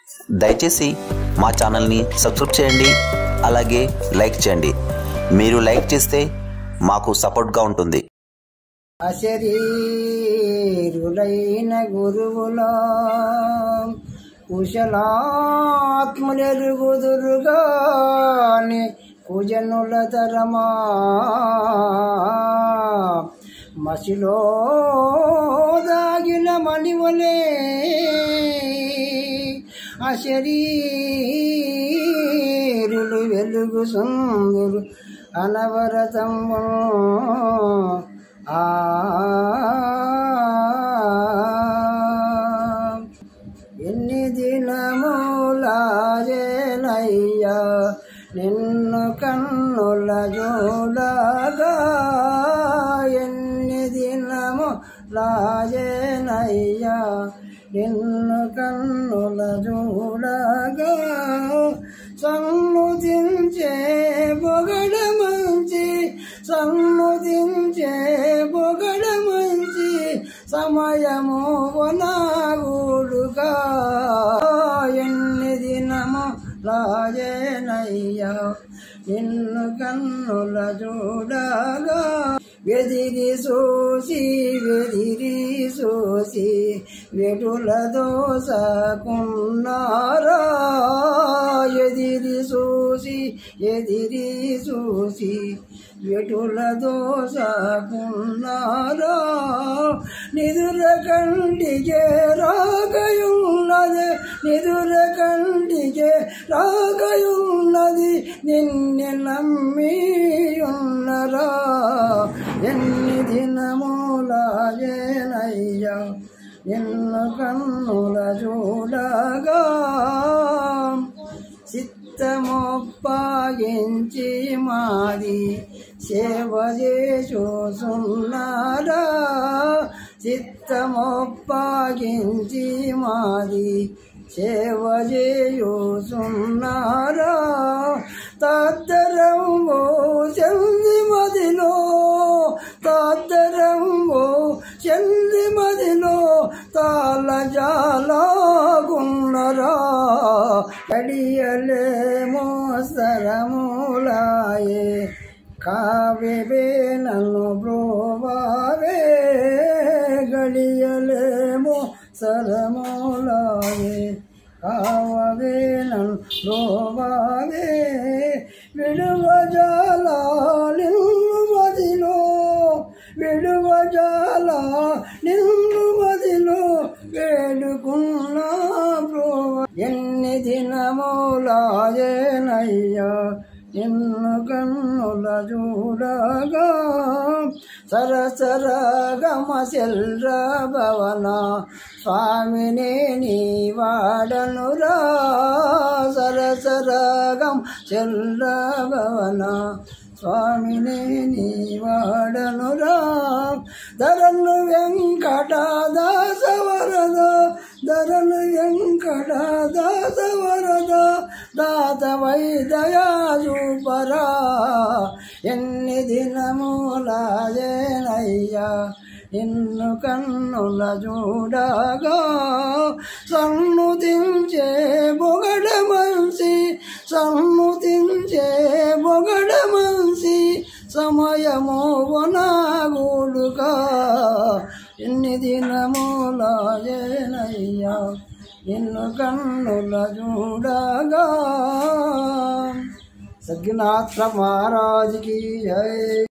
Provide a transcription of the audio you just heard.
దయచేసి మా ఛానల్ని సబ్స్క్రైబ్ చేయండి, అలాగే లైక్ చేయండి. మీరు లైక్ చేస్తే మాకు సపోర్ట్గా ఉంటుంది. అశరీరులైన గురువులా కుశలాత్ములెరుగుదురుగాని కుజనుల తరమా మసిలో దాగిన మణివలే అశరీరులు వెలుగు సుందురు అనవరతము ఎన్ని దినములాజేనయ్యా నిన్ను కన్నుల జోలగా, ఎన్ని దినములాజేనయ్యా నిన్ను కన్నుల జోలగా, సన్నుతించే పొగడ మంచి సన్నుతించే పొగడ మంచి సమయము వనాగుడుగా, ఎన్ని దినము లాజేనయ్యా నిన్ను కన్నుల చూడగా, వెదిరి సోసి వెటుల దోసకున్నారా, ఎదిరి సోసి వెటుల దోసకున్నారా, నిదుర కంటికే రాగయున్నది నిన్ను నమ్మియున్నరా, ఎన్ని దినములాజేనయ్యా నిన్ను కన్నుల చూడగా, చిత్తమొప్పగించి మాది సేవ చేసున్నారా, చిత్తమొప్పగించి మాది సేవ చేయుచున్నారా, తద్దరంబో చంది మదిలో తాళ జాలగున్నరా, కడియలేమో సరములాయే కావ్యవే నన్ను బ్రోవావే, గడియలేమో సరములాయే కావవే నన్ను బ్రోవావే, విడువజాల నిన్ను మదిలో వేడుకున్నా బ్రోవ, ఎన్ని దినములాజేనయ్యా నిన్ను కన్నుల చూడగా, సరసరగమ శల్ర భవన స్వామినే నీ వాడనురా, సరసరగం శల్ర భవన స్వామినే నీ వాడనురా, ధరను వెంకటదాస వరద దాత వైదయా చూపరా, ఎన్ని దినములాజేనయ్యా నిన్ను కన్నుల చూడగా, సన్నుతించే పొగడ మంచి సమయము వనాగుడుగా, ఎన్ని దినములాజేనయ్యా నిన్ను కన్నుల చూడగా. సద్గునాథ మహారాజ్ की जय।